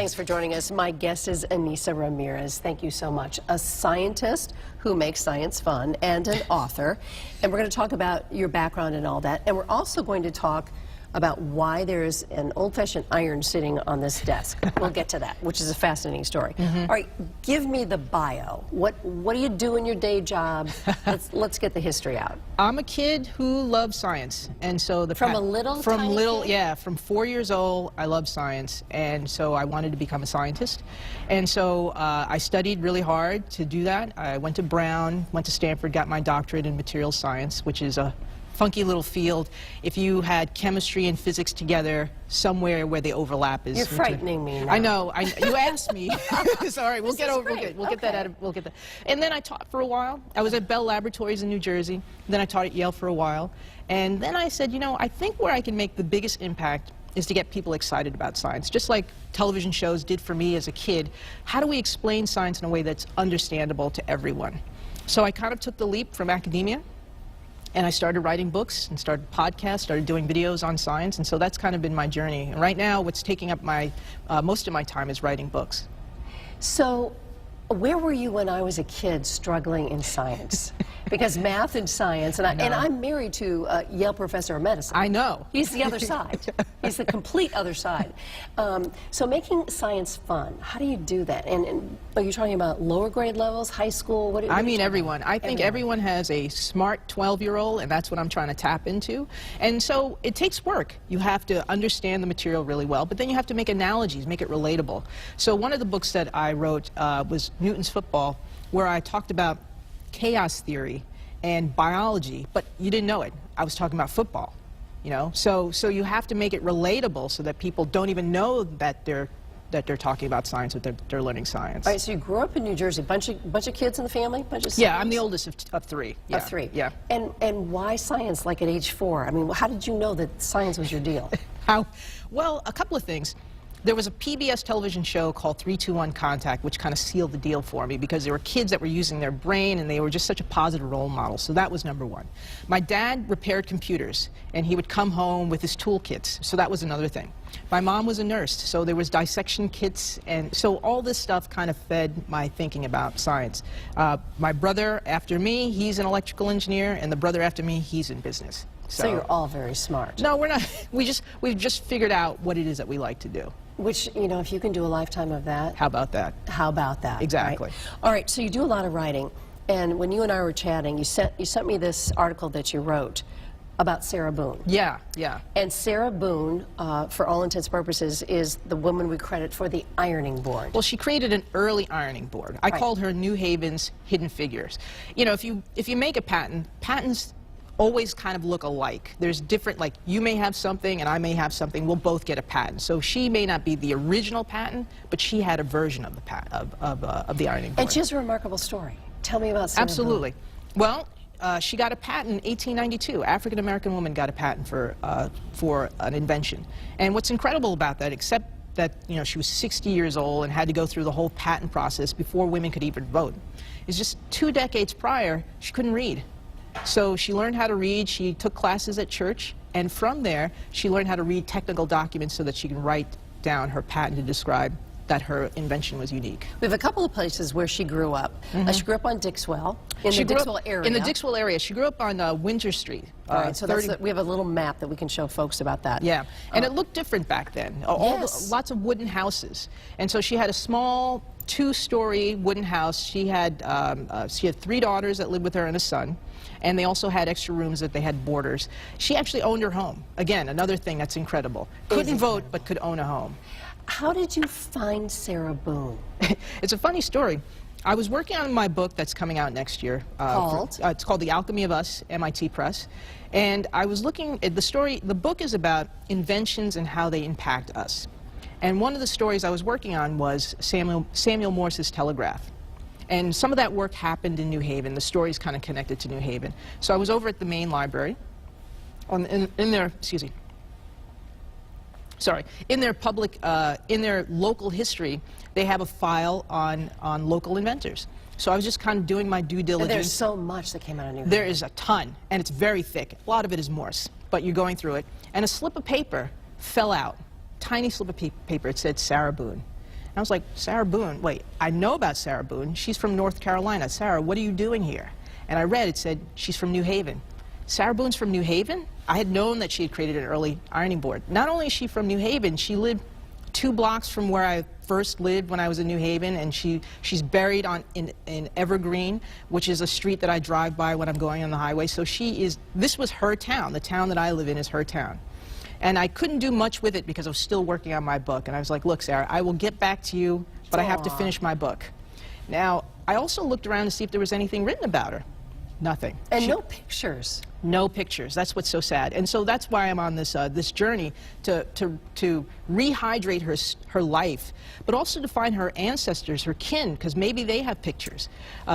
Thanks for joining us. My guest is Anissa Ramirez. Thank you so much. A scientist who makes science fun and an author. And we're going to talk about your background and all that. And we're also going to talk about why there's an old-fashioned iron sitting on this desk. We'll get to that, which is a fascinating story. All right, give me the bio. What do you do in your day job? Let's get the history out. I'm a kid who loves science, and so from yeah, from 4 years old, I love science, and so I wanted to become a scientist, and so I studied really hard to do that. I went to Brown, went to Stanford, got my doctorate in materials science, which is a funky little field. If you had chemistry and physics together, somewhere where they overlap is. You're frightening me now. I know. You asked me. Sorry, we'll get that out of. We'll get that. And then I taught for a while. I was at Bell Laboratories in New Jersey. Then I taught at Yale for a while. And then I said, you know, I think where I can make the biggest impact is to get people excited about science, just like television shows did for me as a kid. How do we explain science in a way that's understandable to everyone? So I kind of took the leap from academia. And I started writing books and started podcasts, started doing videos on science, and so that's kind of been my journey. And right now, what's taking up my most of my time is writing books. So, where were you when I was a kid struggling in science? Because math and science, and I'm married to a Yale professor of medicine. I know. He's the other side. He's the complete other side. So making science fun, how do you do that? And are you talking about lower grade levels, high school? I mean everyone. I think everyone has a smart 12-year-old, and that's what I'm trying to tap into. And so it takes work. You have to understand the material really well, but then you have to make analogies, make it relatable. So one of the books that I wrote was Newton's Football, where I talked about chaos theory and biology, but you didn't know it. I was talking about football, you know. So you have to make it relatable so that people don't even know that they're talking about science, that they're learning science. All right. So you grew up in New Jersey. Bunch of kids in the family. Bunch of siblings? Yeah, I'm the oldest of three. Yeah. Of three. Yeah. And why science? Like at age 4? I mean, how did you know that science was your deal? Well, a couple of things. There was a PBS television show called 3-2-1 Contact, which kind of sealed the deal for me because there were kids that were using their brain and they were just such a positive role model. So that was number one. My dad repaired computers and he would come home with his toolkits. So that was another thing. My mom was a nurse, so there was dissection kits, and so all this stuff kind of fed my thinking about science. My brother after me, he's an electrical engineer, and the brother after me, he's in business. So you're all very smart. No, we're not. We've just figured out what it is that we like to do. Which, you know, if you can do a lifetime of that. How about that? How about that? Exactly. Right? All right, so you do a lot of writing, and when you and I were chatting, you sent me this article that you wrote about Sarah Boone. Yeah, yeah. And Sarah Boone, for all intents and purposes, is the woman we credit for the ironing board. Well, she created an early ironing board. I called her New Haven's Hidden Figures. You know, if you make a patent, patents always kind of look alike. There's different, like, you may have something and I may have something, we'll both get a patent. So she may not be the original patent, but she had a version of the of the ironing board. And she has a remarkable story. Tell me about Sarah Absolutely. Boone. Well, she got a patent in 1892. African-American woman got a patent for an invention. And what's incredible about that, except that, you know, she was 60 years old and had to go through the whole patent process before women could even vote, is just 2 decades prior, she couldn't read. So she learned how to read, she took classes at church, and from there, she learned how to read technical documents so that she can write down her patent to describe that her invention was unique. We have a couple of places where she grew up. She grew up on Dixwell, in the Dixwell area. In the Dixwell area. She grew up on Winter Street. All right, so we have a little map that we can show folks about that. Yeah, and it looked different back then. Lots of wooden houses. And so she had a small 2-story wooden house. She had 3 daughters that lived with her and a son. And they also had extra rooms that they had boarders. She actually owned her home. Again, another thing that's incredible. Couldn't vote, but could own a home. How did you find Sarah Boone? It's a funny story. I was working on my book that's coming out next year. It's called The Alchemy of Us, MIT Press. And I was looking at the story. The book is about inventions and how they impact us. And one of the stories I was working on was Samuel Morse's telegraph. And some of that work happened in New Haven. The story's kind of connected to New Haven. So I was over at the main library, in their local history, they have a file on local inventors. So I was just kind of doing my due diligence. And there's so much that came out of New Haven. There is a ton, and it's very thick. A lot of it is Morse, but you're going through it. And a slip of paper fell out, tiny slip of paper. It said Sarah Boone. I was like, Sarah Boone, wait, I know about Sarah Boone. She's from North Carolina. Sarah, what are you doing here? And I read, it said, she's from New Haven. Sarah Boone's from New Haven? I had known that she had created an early ironing board. Not only is she from New Haven, she lived 2 blocks from where I first lived when I was in New Haven, and she's buried in Evergreen, which is a street that I drive by when I'm going on the highway. So this was her town. The town that I live in is her town. And I couldn't do much with it because I was still working on my book. And I was like, look, Sarah, I will get back to you, but I have to finish my book. Now, I also looked around to see if there was anything written about her. Nothing. And no pictures. No pictures. That's what's so sad. And so that's why I'm on this this journey to rehydrate her life, but also to find her ancestors, her kin, because maybe they have pictures.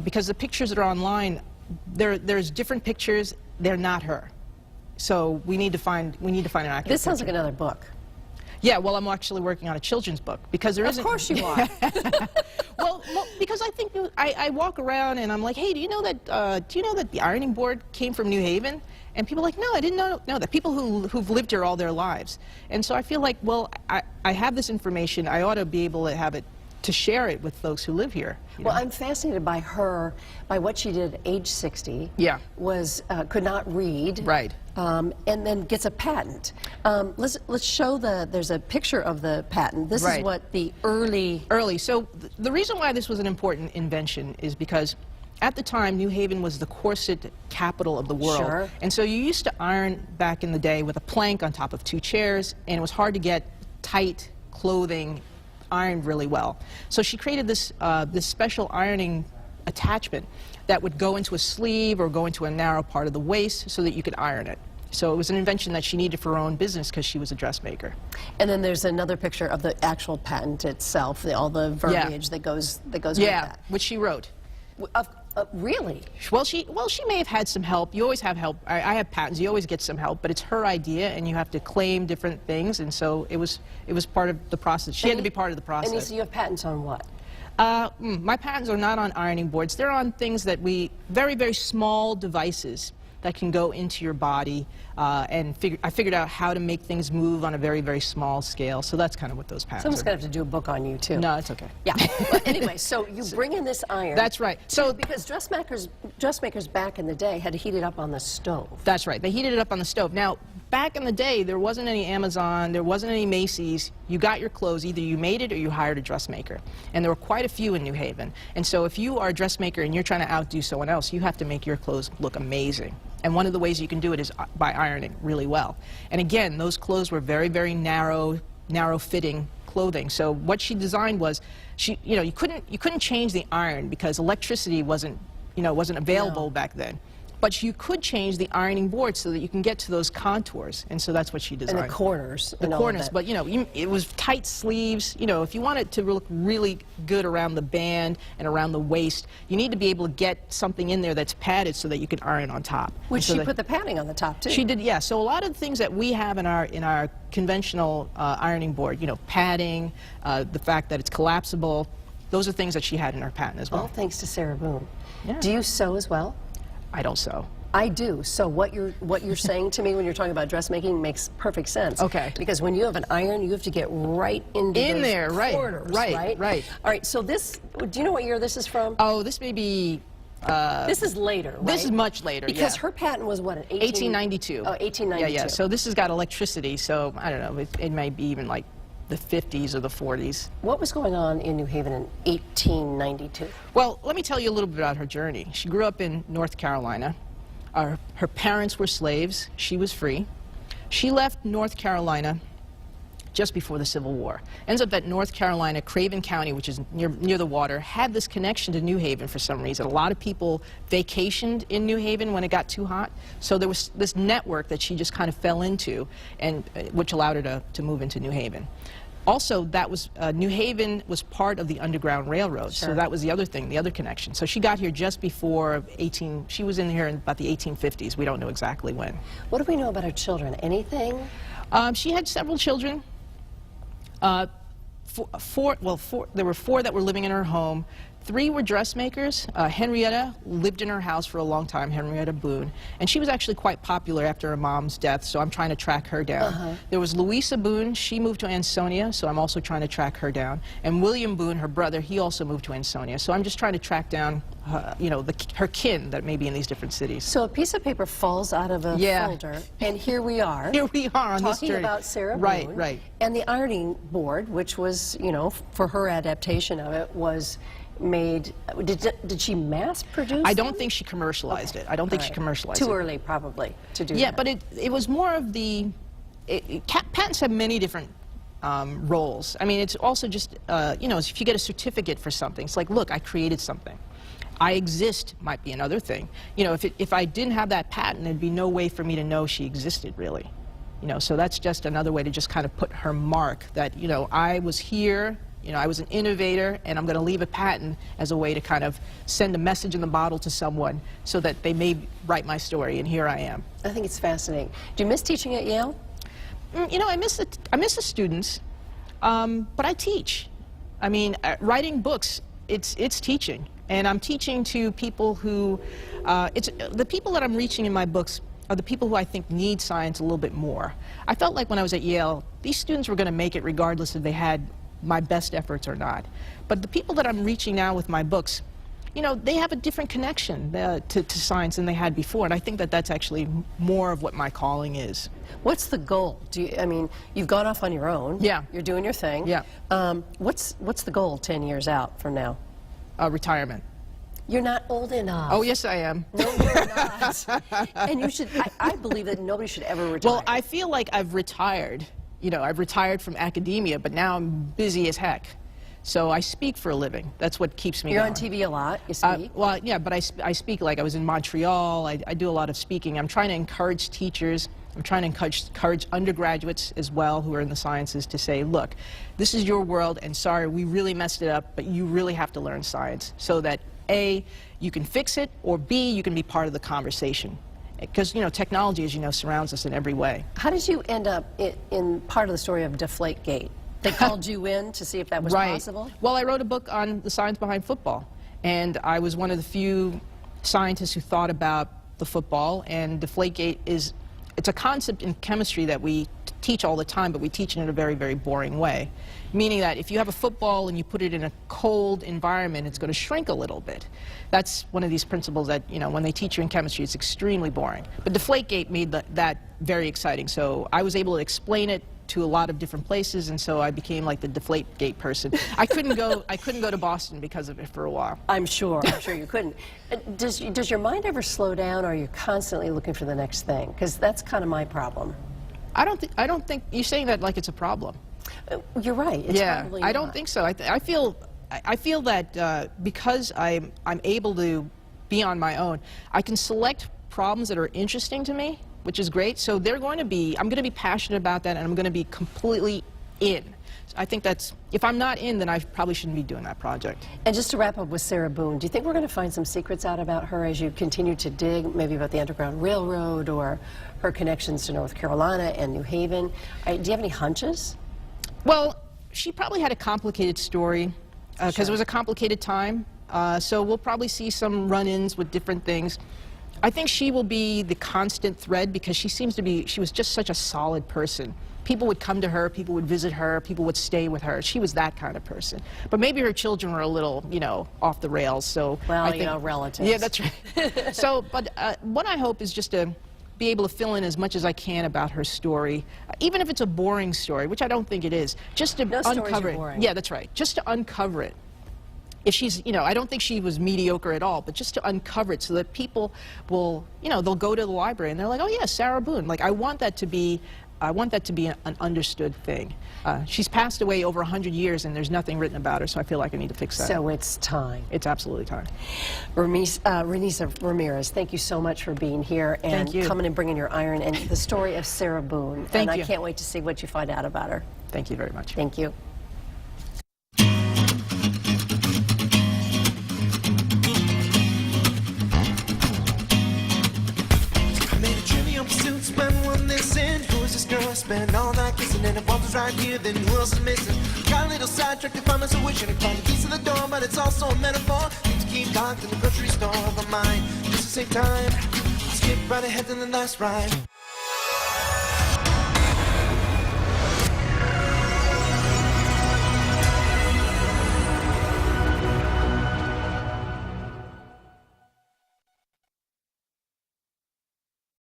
Because the pictures that are online, there's different pictures. They're not her. So we need to find an accurate This sounds picture. like another book. Yeah, well, I'm actually working on a children's book because there isn't. Of course you are. Well, because I think I walk around and I'm like, hey, do you know that the ironing board came from New Haven? And people are like, no, I didn't know that. People who've lived here all their lives. And so I feel like, well, I have this information. I ought to be able to have it, to share it with folks who live here. Well, I'm fascinated by by what she did at age 60. Yeah. Could not read. Right. And then gets a patent. Let's show there's a picture of the patent. This Right. is what the early. So the reason why this was an important invention is because at the time, New Haven was the corset capital of the world. Sure. And so you used to iron back in the day with a plank on top of 2 chairs, and it was hard to get tight clothing ironed really well. So she created this special ironing attachment that would go into a sleeve or go into a narrow part of the waist so that you could iron it. So it was an invention that she needed for her own business because she was a dressmaker. And then there's another picture of the actual patent itself, all the verbiage that goes with that. Which she wrote. Really? Well, she may have had some help. You always have help. I have patents. You always get some help, but it's her idea, and you have to claim different things. And so it was part of the process. She had to be part of the process. And you have patents on what? My patents are not on ironing boards. They're on things that very, very small devices that can go into your body, and I figured out how to make things move on a very, very small scale. So that's kind of what those patents Someone's are. going to have to do a book on you, too. No, it's okay. Yeah. But anyway, so you bring in this iron. That's right. So because dressmakers back in the day had to heat it up on the stove. That's right. They heated it up on the stove. Now, back in the day, there wasn't any Amazon, there wasn't any Macy's. You got your clothes, either you made it or you hired a dressmaker. And there were quite a few in New Haven. And so if you are a dressmaker and you're trying to outdo someone else, you have to make your clothes look amazing. And one of the ways you can do it is by ironing really well. And again, those clothes were very, very narrow fitting clothing. So what she designed was, you couldn't change the iron because electricity wasn't available back then. But you could change the ironing board so that you can get to those contours, and so that's what she designed. And the corners. The corners, but it was tight sleeves. If you want it to look really good around the band and around the waist, you need to be able to get something in there that's padded so that you can iron on top. Which she put the padding on the top too. She did, yeah. So a lot of the things that we have in our conventional ironing board, padding, the fact that it's collapsible, those are things that she had in her patent as well. All thanks to Sarah Boone. Yeah. Do you sew as well? I don't sew. I do. So what you're saying to me when you're talking about dressmaking makes perfect sense. Okay. Because when you have an iron, you have to get right into those corners, right? All right. So this, do you know what year this is from? Oh, this may be. This is later, right? This is much later. Because yeah. her patent was what, 1892. Oh, 1892. Yeah. So this has got electricity. So I don't know. It may be even like the 50s or the 40s. What was going on in New Haven in 1892? Well, let me tell you a little bit about her journey. She grew up in North Carolina. Her parents were slaves. She was free. She left North Carolina just before the Civil War. Ends up that North Carolina, Craven County, which is near the water, had this connection to New Haven for some reason. A lot of people vacationed in New Haven when it got too hot. So there was this network that she just kind of fell into, and which allowed her to move into New Haven. Also, that was New Haven was part of the Underground Railroad, Sure. so that was the other thing, the other connection. So she got here just before she was in here in about the 1850s. We don't know exactly when. What do we know about her children? Anything? She had several children. There were 4 that were living in her home. 3 were dressmakers. Henrietta lived in her house for a long time, Henrietta Boone, and she was actually quite popular after her mom's death, so I'm trying to track her down. There was Louisa Boone. She moved to Ansonia, so I'm also trying to track her down. And William Boone, her brother, he also moved to Ansonia, so I'm just trying to track down, you know, her kin that may be in these different cities. So a piece of paper falls out of a folder, and here we are. Here we are on this journey. Talking about Sarah Boone. Right, right. And the ironing board, which was, you know, for her adaptation of it, was made. Did she mass produce? I don't think she commercialized it. I don't think she commercialized it. Too early, probably, to do that. Yeah, but it was more of the. Patents have many different roles. I mean, it's also just, you know, if you get a certificate for something, it's like, look, I created something. I exist might be another thing. You know, if I didn't have that patent, there'd be no way for me to know she existed, really. You know, so that's just another way to just kind of put her mark that, you know, I was here, you know, I was an innovator, and I'm going to leave a patent as a way to kind of send a message in the bottle to someone so that they may write my story, and here I am. I think it's fascinating. Do you miss teaching at Yale? You know, I miss the students, but I teach. I mean, writing books, it's teaching. And I'm teaching to people who, the people that I'm reaching in my books are the people who I think need science a little bit more. I felt like when I was at Yale, these students were going to make it regardless if they had my best efforts or not. But the people that I'm reaching now with my books, you know, they have a different connection to science than they had before, and I think that that's actually more of what my calling is. What's the goal? I mean, you've gone off on your own. Yeah. You're doing your thing. Yeah. What's the goal 10 years out from now? Retirement. You're not old enough. Oh, yes, I am. No, you're not. And you should, I believe that nobody should ever retire. Well, I feel like I've retired. You know, I've retired from academia, but now I'm busy as heck. So I speak for a living. That's what keeps me You're going. on TV a lot. You speak. Well, yeah, but I speak, like I was in Montreal. I do a lot of speaking. I'm trying to encourage teachers. I'm trying to encourage undergraduates as well who are in the sciences to say, look, this is your world, and sorry, we really messed it up, but you really have to learn science so that A, you can fix it, or B, you can be part of the conversation. Because, you know, technology, as you know, surrounds us in every way. How did you end up in part of the story of Deflategate? They called you in to see if that was possible? Well, I wrote a book on the science behind football, and I was one of the few scientists who thought about the football, and Deflategate it's a concept in chemistry that we teach all the time, but we teach it in a very, very boring way. Meaning that if you have a football and you put it in a cold environment, it's going to shrink a little bit. That's one of these principles that, you know, when they teach you in chemistry, it's extremely boring. But Deflategate made that very exciting, so I was able to explain it to a lot of different places, and so I became like the Deflategate person. I couldn't go to Boston because of it for a while. I'm sure you couldn't. Does your mind ever slow down, or are you constantly looking for the next thing? Because that's kind of my problem. I don't think you're saying that like it's a problem. You're right. It's probably I not. don't think so. I feel that because I'm able to be on my own, I can select problems that are interesting to me, which is great. So I'm going to be passionate about that, and I'm going to be completely in. So I think that's, if I'm not in, then I probably shouldn't be doing that project. And just to wrap up with Sarah Boone, do you think we're going to find some secrets out about her as you continue to dig, maybe about the Underground Railroad or her connections to North Carolina and New Haven? Do you have any hunches? Well, she probably had a complicated story because it was a complicated time. So we'll probably see some run-ins with different things. I think she will be the constant thread because she was just such a solid person. People would come to her, people would visit her, people would stay with her. She was that kind of person. But maybe her children were a little, you know, off the rails. So well, I think, you know, relatives. Yeah, that's right. So, but what I hope is just to be able to fill in as much as I can about her story, even if it's a boring story, which I don't think it is, just to uncover it. Boring. Yeah, that's right. Just to uncover it. If she's, you know, I don't think she was mediocre at all, but just to uncover it so that people will, you know, they'll go to the library and they're like, oh yeah, Sarah Boone. Like, I want that to be an understood thing. She's passed away over 100 years and there's nothing written about her, so I feel like I need to fix that. So it's time. It's absolutely time. Renisa Ramirez, thank you so much for being here and coming and bringing your iron and the story of Sarah Boone. Thank you. I can't wait to see what you find out about her. Thank you very much. Thank you. Trivial pursuits, man, one this in. Who is this girl? spend all night kissing, and if Walter's right here, then who else is missing? Got a little sidetracked if I'm a wishing to find the keys to the door, but it's also a metaphor. Need to keep locked in the grocery store, but mine just to save time. Skip right ahead to the last ride.